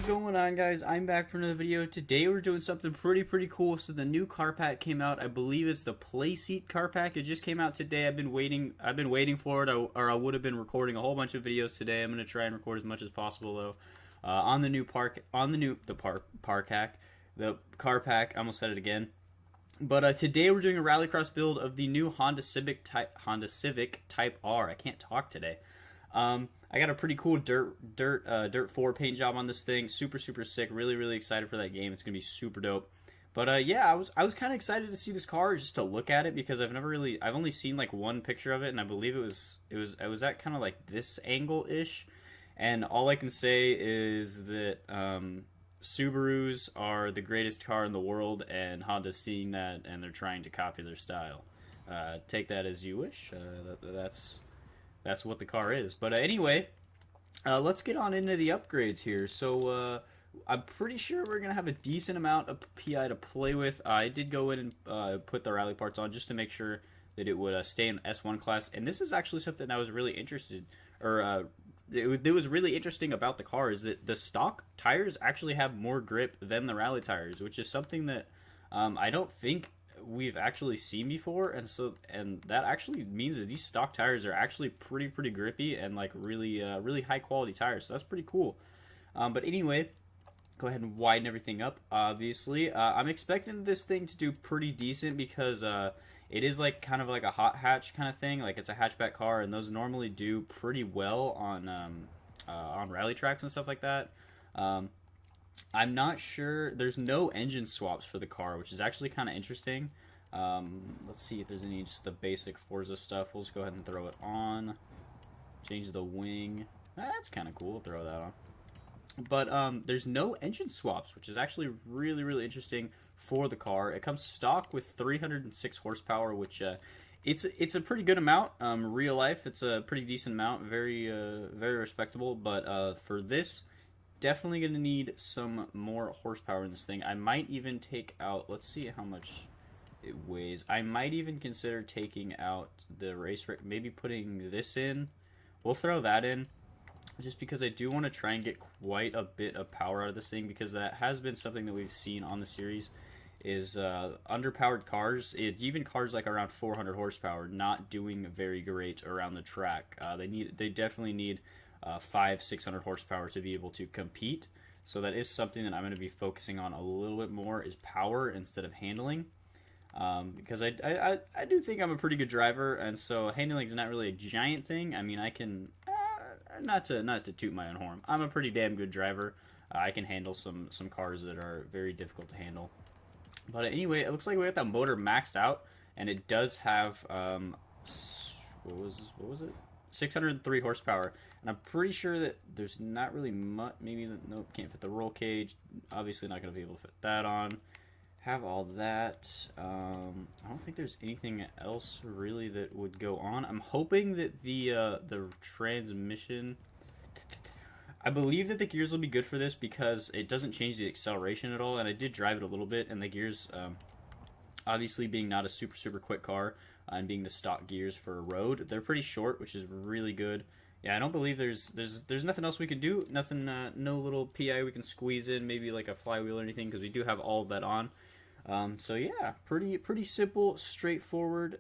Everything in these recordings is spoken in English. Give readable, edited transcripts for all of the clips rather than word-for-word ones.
going on, guys? I'm back for another video. Today we're doing something pretty cool. So the new car pack came out. I believe it's the Playseat car pack. It just came out today. I've been waiting for it, or I would have been recording a whole bunch of videos today. I'm gonna try and record as much as possible though. On the car pack. I almost said it again. But today we're doing a Rallycross build of the new Honda Civic Type R. I can't talk today. I got a pretty cool Dirt 4 paint job on this thing. Super sick. Really excited for that game. It's gonna be super dope. But yeah, I was kind of excited to see this car, just to look at it, because I've only seen like one picture of it, and I believe it was at kind of like this angle ish. And all I can say is that Subarus are the greatest car in the world, and Honda's seeing that, and they're trying to copy their style. Take that as you wish. That's what the car is. But anyway, let's get on into the upgrades here. So I'm pretty sure we're going to have a decent amount of PI to play with. I did go in and put the rally parts on just to make sure that it would stay in S1 class. And this is actually something I was really interested, or it was really interesting about the car, is that the stock tires actually have more grip than the rally tires, which is something that I don't think we've actually seen before, and that actually means that these stock tires are actually pretty grippy and like really high quality tires. So that's pretty cool. But anyway, go ahead and widen everything up. Obviously, I'm expecting this thing to do pretty decent because it is like kind of like a hot hatch kind of thing. Like, it's a hatchback car, and those normally do pretty well on rally tracks and stuff like that. I'm not sure. There's no engine swaps for the car, which is actually kind of interesting. Let's see if there's any just the basic Forza stuff. We'll just go ahead and throw it on. Change the wing. That's kind of cool. We'll throw that on. But there's no engine swaps, which is actually really interesting for the car. It comes stock with 306 horsepower, which it's a pretty good amount. Real life, it's a pretty decent amount. Very respectable. But for this, definitely going to need some more horsepower in this thing. I might even take out, let's see how much it weighs. I might even consider taking out the race, maybe putting this in. We'll throw that in, just because I do want to try and get quite a bit of power out of this thing, because that has been something that we've seen on the series, is underpowered cars, even cars like around 400 horsepower, not doing very great around the track. They definitely need 500-600 horsepower to be able to compete. So that is something that I'm going to be focusing on a little bit more, is power instead of handling, because I do think I'm a pretty good driver, and so handling is not really a giant thing. I mean, I can not to toot my own horn, I'm a pretty damn good driver. I can handle some cars that are very difficult to handle. But anyway, it looks like we got that motor maxed out, and it does have what was it? 603 horsepower, and I'm pretty sure that there's not really much. Maybe nope, can't fit the roll cage. Obviously, not going to be able to fit that on. Have all that. I don't think there's anything else really that would go on. I'm hoping that the transmission. I believe that the gears will be good for this because it doesn't change the acceleration at all, and I did drive it a little bit, and the gears, obviously being not a super quick car, and being the stock gears for a road, they're pretty short, which is really good. Yeah, I don't believe there's nothing else we can do. Nothing, no little PI we can squeeze in, maybe like a flywheel or anything, because we do have all of that on. So yeah, pretty simple, straightforward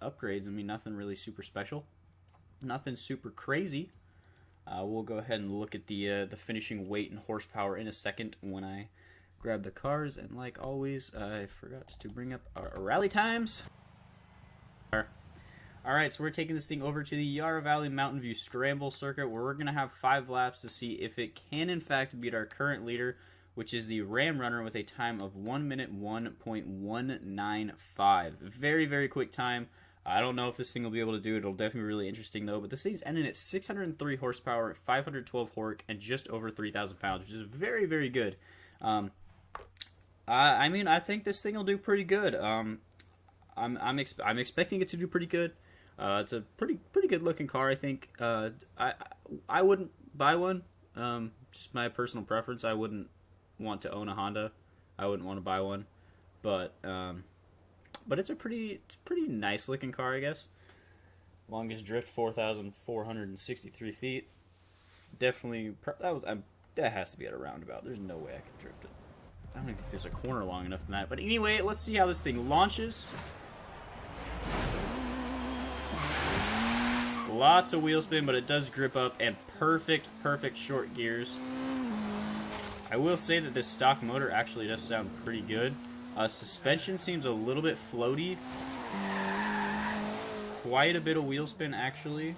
upgrades. I mean, nothing really super special, nothing super crazy. We'll go ahead and look at the finishing weight and horsepower in a second when I grab the cars, and like always, I forgot to bring up our rally times. Alright, so we're taking this thing over to the Yarra Valley Mountain View Scramble Circuit, where we're going to have 5 laps to see if it can in fact beat our current leader, which is the Ram Runner, with a time of 1 minute 1.195. Very quick time. I don't know if this thing will be able to do it. It'll definitely be really interesting though, but this thing's ending at 603 horsepower, 512 hork, and just over 3,000 pounds, which is very good. I mean, I think this thing will do pretty good. I'm expecting it to do pretty good. It's a pretty good looking car, I think. I wouldn't buy one. Just my personal preference. I wouldn't want to own a Honda. I wouldn't want to buy one. But it's a pretty nice looking car, I guess. Longest drift 4,463 feet. Definitely, that has to be at a roundabout. There's no way I can drift it. I don't even think there's a corner long enough than that. But anyway, let's see how this thing launches. Lots of wheel spin, but it does grip up, and perfect short gears. I will say that this stock motor actually does sound pretty good. Suspension seems a little bit floaty. Quite a bit of wheel spin, actually.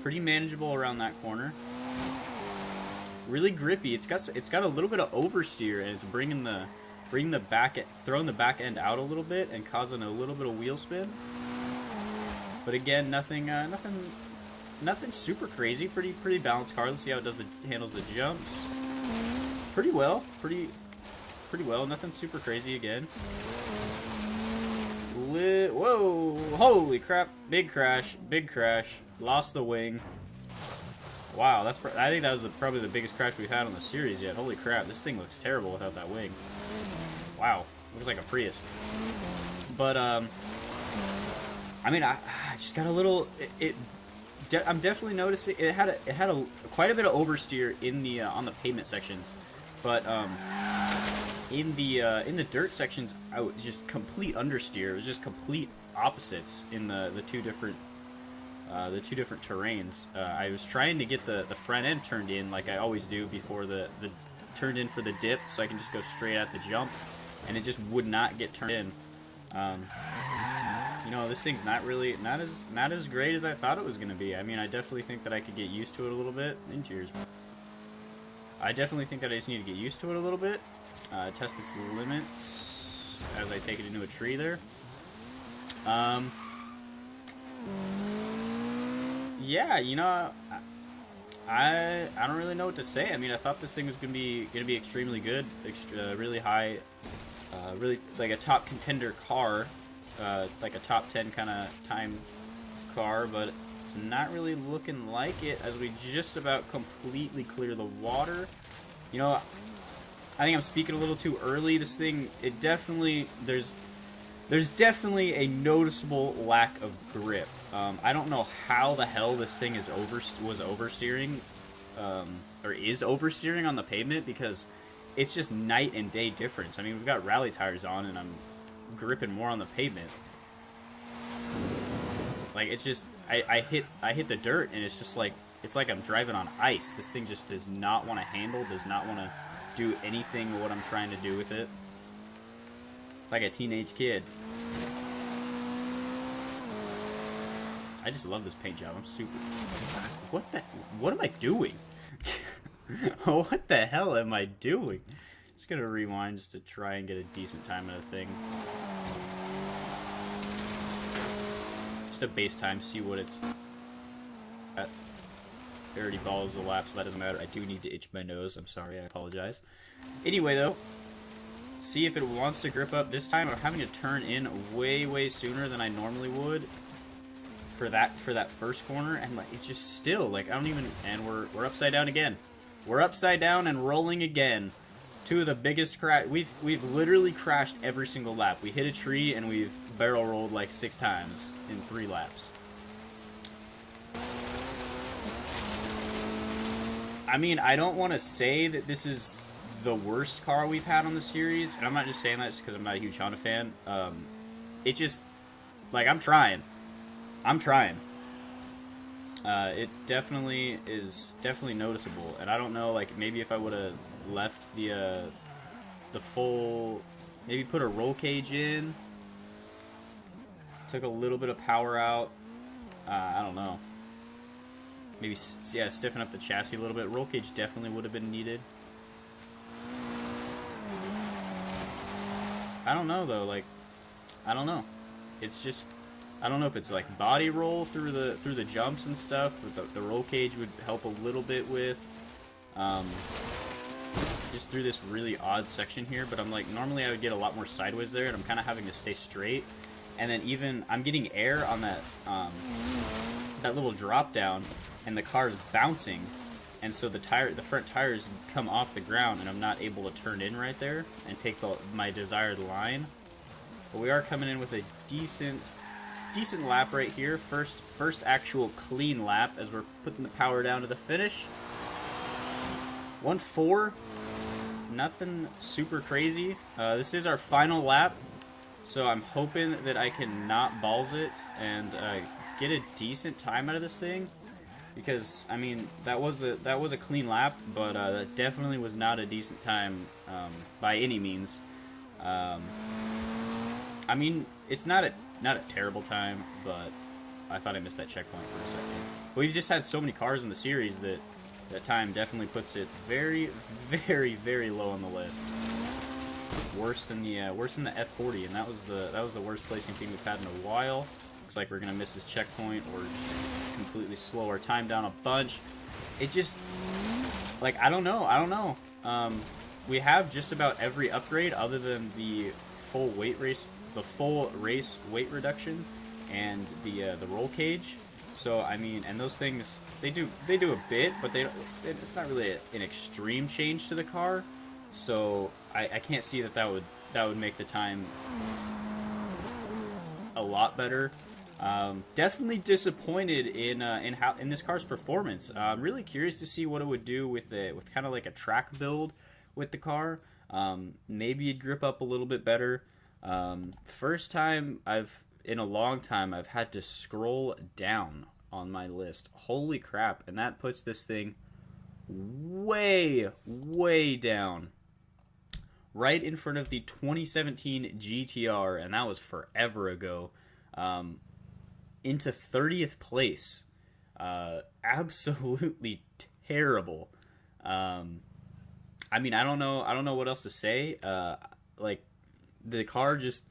Pretty manageable around that corner. Really grippy. It's got a little bit of oversteer, and it's throwing the back end out a little bit and causing a little bit of wheel spin. But again, nothing super crazy. Pretty balanced car. Let's see how it handles the jumps. Pretty well. Pretty well. Nothing super crazy again. Whoa! Holy crap! Big crash. Lost the wing. Wow, I think that was probably the biggest crash we've had on the series yet. Holy crap! This thing looks terrible without that wing. Wow, looks like a Prius. But I mean, I just got a little. I'm definitely noticing it had quite a bit of oversteer in the on the pavement sections, but in the dirt sections, I was just complete understeer. It was just complete opposites in the two different terrains. I was trying to get the front end turned in like I always do before the turned in for the dip, so I can just go straight at the jump, and it just would not get turned in. You know, this thing's not as great as I thought it was going to be. I mean, I definitely think that I could get used to it a little bit. Interiors. I definitely think that I just need to get used to it a little bit. Test its limits as I take it into a tree there. Yeah, you know, I don't really know what to say. I mean, I thought this thing was gonna be extremely good, really high, really like a top contender car. Like a top 10 kind of time car, but it's not really looking like it as we just about completely clear the water. You know, I think I'm speaking a little too early. This thing, there's definitely a noticeable lack of grip. I don't know how the hell this thing was oversteering, or is oversteering on the pavement, because it's just night and day difference. I mean, we've got rally tires on, and I'm gripping more on the pavement. Like, it's just I hit the dirt, and it's just like I'm driving on ice. This thing just does not want to handle, does not want to do anything what I'm trying to do with it. Like a teenage kid. I just love this paint job. I'm super. What am I doing? What the hell am I doing? Just gonna rewind just to try and get a decent time of the thing. Just a base time, see what it's at. It already follows the lap, so that doesn't matter. I do need to itch my nose. I'm sorry, I apologize. Anyway, though, see if it wants to grip up. This time I'm having to turn in way sooner than I normally would for that first corner, and like it's just still like I don't even. And we're upside down again. We're upside down and rolling again. Two of the biggest crash. We've literally crashed every single lap. We hit a tree and we've barrel rolled like 6 times in 3 laps. I mean, I don't want to say that this is the worst car we've had on the series, and I'm not just saying that just because I'm not a huge Honda fan. It just, like, I'm trying. It definitely is noticeable, and I don't know, like, maybe if I would have left the full, maybe put a roll cage in, took a little bit of power out, I don't know. Maybe, yeah, stiffen up the chassis a little bit. Roll cage definitely would have been needed. I don't know, though. Like, I don't know. It's just, I don't know if it's like body roll through the jumps and stuff. But the roll cage would help a little bit with. Just through this really odd section here. But I'm like, normally I would get a lot more sideways there, and I'm kind of having to stay straight. And then even I'm getting air on that that little drop down. And the car is bouncing, and so the front tires come off the ground, and I'm not able to turn in right there and take my desired line. But we are coming in with a decent decent lap right here. First actual clean lap as we're putting the power down to the finish. 1.4. Nothing super crazy. This is our final lap, so I'm hoping that I can not balls it and get a decent time out of this thing. Because I mean that was a clean lap, but that definitely was not a decent time by any means. I mean it's not a terrible time, but I thought I missed that checkpoint for a second. We've just had so many cars in the series that that time definitely puts it very, very, very low on the list. Worse than the F40, and that was the worst placing thing we've had in a while. Looks like we're gonna miss this checkpoint or just completely slow our time down a bunch. It just, like, I don't know. We have just about every upgrade other than the full race weight reduction and the roll cage. So I mean, and those things they do a bit, but it's not really an extreme change to the car. So I can't see that would make the time a lot better. Definitely disappointed in this car's performance. I'm really curious to see what it would do with kind of like a track build with the car. Maybe it'd grip up a little bit better. First time in a long time I've had to scroll down on my list. Holy crap! And that puts this thing way, way down, right in front of the 2017 GTR, and that was forever ago. Into 30th place. Absolutely terrible. I mean, I don't know what else to say. Like, the car just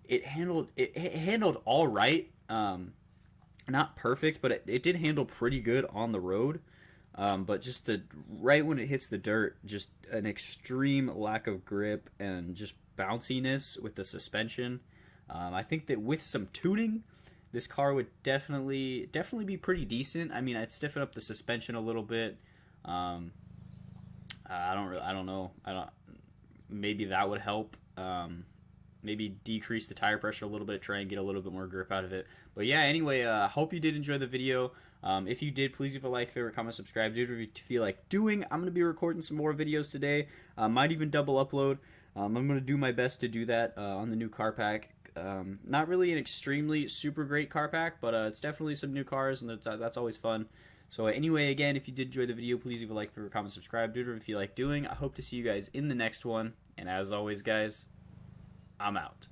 it handled all right. Not perfect, but it did handle pretty good on the road. But just right when it hits the dirt, just an extreme lack of grip and just bounciness with the suspension. I think that with some tuning, this car would definitely be pretty decent. I mean, I'd stiffen up the suspension a little bit. I don't know. Maybe that would help. Maybe decrease the tire pressure a little bit, try and get a little bit more grip out of it. But yeah, anyway, hope you did enjoy the video. If you did, please leave a like, favorite, comment, subscribe. Do whatever you feel like doing. I'm going to be recording some more videos today. Might even double upload. I'm going to do my best to do that on the new car pack. Not really an extremely super great car pack, but it's definitely some new cars, and that's always fun. So anyway, again, if you did enjoy the video, please leave a like, favorite, comment, subscribe. Do whatever you feel like doing. I hope to see you guys in the next one. And as always, guys, I'm out.